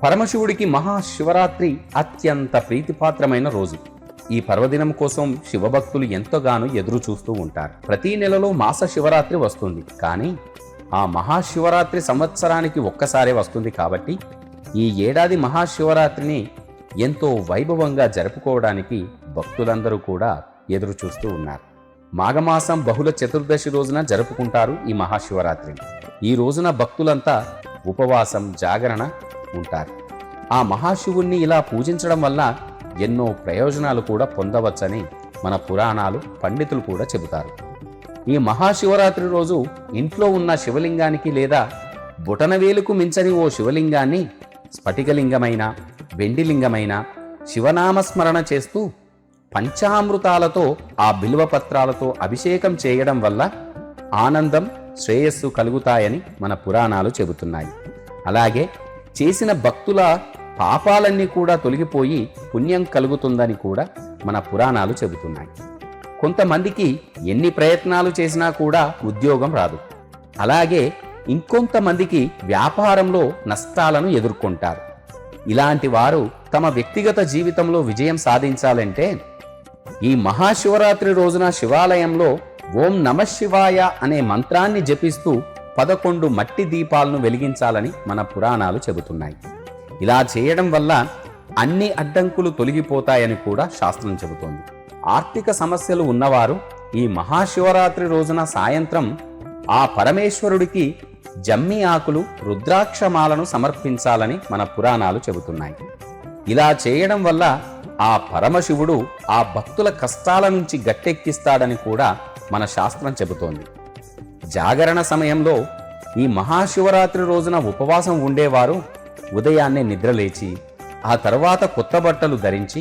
పరమశివుడికి మహాశివరాత్రి అత్యంత ప్రీతిపాత్రమైన రోజు. ఈ పర్వదినం కోసం శివభక్తులు ఎంతగానో ఎదురు చూస్తూ ఉంటారు. ప్రతి నెలలో మాస శివరాత్రి వస్తుంది, కానీ ఆ మహాశివరాత్రి సంవత్సరానికి ఒక్కసారే వస్తుంది. కాబట్టి ఈ ఏడాది మహాశివరాత్రిని ఎంతో వైభవంగా జరుపుకోవడానికి భక్తులందరూ కూడా ఎదురు చూస్తూ ఉన్నారు. మాఘమాసం బహుళ చతుర్దశి రోజున జరుపుకుంటారు ఈ మహాశివరాత్రిని. ఈ రోజున భక్తులంతా ఉపవాసం, జాగరణ ఉంటారు. ఆ మహాశివుణ్ణి ఇలా పూజించడం వల్ల ఎన్నో ప్రయోజనాలు కూడా పొందవచ్చని మన పురాణాలు, పండితులు కూడా చెబుతారు. ఈ మహాశివరాత్రి రోజు ఇంట్లో ఉన్న శివలింగానికి లేదా బొటనవేలుకు మించని ఓ శివలింగాన్ని స్ఫటికలింగమైన, వెండిలింగమైన శివనామస్మరణ చేస్తూ పంచామృతాలతో, ఆ బిల్వపత్రాలతో అభిషేకం చేయడం వల్ల ఆనందం, శ్రేయస్సు కలుగుతాయని మన పురాణాలు చెబుతున్నాయి. అలాగే చేసిన భక్తుల పాపాలన్నీ కూడా తొలగిపోయి పుణ్యం కలుగుతుందని కూడా మన పురాణాలు చెబుతున్నాయి. కొంతమందికి ఎన్ని ప్రయత్నాలు చేసినా కూడా ఉద్యోగం రాదు. అలాగే ఇంకొంతమందికి వ్యాపారంలో నష్టాలను ఎదుర్కొంటారు. ఇలాంటి వారు తమ వ్యక్తిగత జీవితంలో విజయం సాధించాలంటే ఈ మహాశివరాత్రి రోజున శివాలయంలో ఓం నమఃశివాయ అనే మంత్రాన్ని జపిస్తూ 11 మట్టి దీపాలను వెలిగించాలని మన పురాణాలు చెబుతున్నాయి. ఇలా చేయడం వల్ల అన్ని అడ్డంకులు తొలగిపోతాయని కూడా శాస్త్రం చెబుతోంది. ఆర్థిక సమస్యలు ఉన్నవారు ఈ మహాశివరాత్రి రోజున సాయంత్రం ఆ పరమేశ్వరుడికి జమ్మి ఆకులు, రుద్రాక్షమాలను సమర్పించాలని మన పురాణాలు చెబుతున్నాయి. ఇలా చేయడం వల్ల ఆ పరమశివుడు ఆ భక్తుల కష్టాల నుంచి గట్టెక్కిస్తాడని కూడా మన శాస్త్రం చెబుతోంది. జాగరణ సమయంలో ఈ మహాశివరాత్రి రోజున ఉపవాసం ఉండేవారు ఉదయాన్నే నిద్రలేచి ఆ తర్వాత కొత్త బట్టలు ధరించి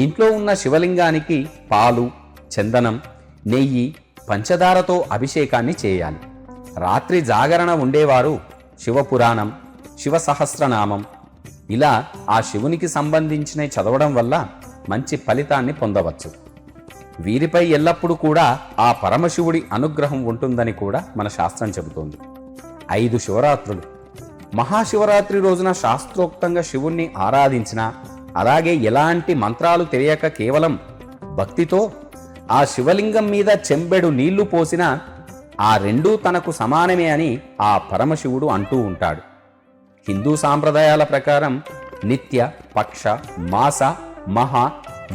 ఇంట్లో ఉన్న శివలింగానికి పాలు, చందనం, నెయ్యి, పంచదారతో అభిషేకాన్ని చేయాలి. రాత్రి జాగరణ ఉండేవారు శివపురాణం, శివ సహస్రనామం ఇలా ఆ శివునికి సంబంధించినవి చదవడం వల్ల మంచి ఫలితాన్ని పొందవచ్చు. వీరిపై ఎల్లప్పుడూ కూడా ఆ పరమశివుడి అనుగ్రహం ఉంటుందని కూడా మన శాస్త్రం చెబుతోంది. 5 శివరాత్రులు. మహాశివరాత్రి రోజున శాస్త్రోక్తంగా శివుణ్ణి ఆరాధించిన, అలాగే ఎలాంటి మంత్రాలు తెలియక కేవలం భక్తితో ఆ శివలింగం మీద చెంబెడు నీళ్లు పోసినా ఆ రెండూ తనకు సమానమే అని ఆ పరమశివుడు అంటూ ఉంటాడు. హిందూ సాంప్రదాయాల ప్రకారం నిత్య, పక్ష, మాస, మహా,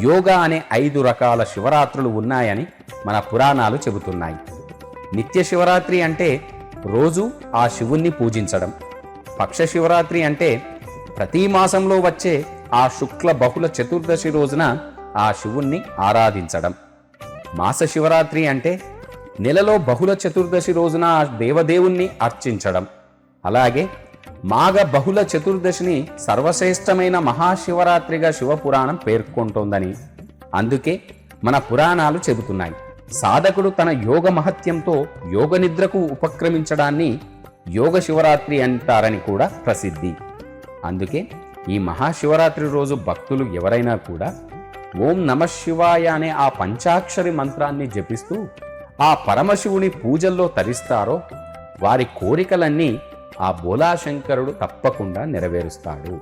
యోగా అనే 5 రకాల శివరాత్రులు ఉన్నాయని మన పురాణాలు చెబుతున్నాయి. నిత్య శివరాత్రి అంటే రోజు ఆ శివుణ్ణి పూజించడం. పక్ష శివరాత్రి అంటే ప్రతి మాసంలో వచ్చే ఆ శుక్ల బహుళ చతుర్దశి రోజున ఆ శివుణ్ణి ఆరాధించడం. మాస శివరాత్రి అంటే నెలలో బహుళ చతుర్దశి రోజున ఆ దేవదేవుణ్ణి అర్చించడం. అలాగే మాఘ బహుళ చతుర్దశిని సర్వశ్రేష్టమైన మహాశివరాత్రిగా శివపురాణం పేర్కొంటోందని, అందుకే మన పురాణాలు చెబుతున్నాయి. సాధకుడు తన యోగ మహత్యంతో యోగ నిద్రకు ఉపక్రమించడాన్ని యోగ శివరాత్రి అంటారని కూడా ప్రసిద్ధి. అందుకే ఈ మహాశివరాత్రి రోజు భక్తులు ఎవరైనా కూడా ఓం నమఃశివాయ అనే ఆ పంచాక్షరి మంత్రాన్ని జపిస్తూ ఆ పరమశివుని పూజల్లో తరిస్తారో వారి కోరికలన్నీ ఆ బోలాశంకరుడు తప్పకుండా నెరవేరుస్తాడు.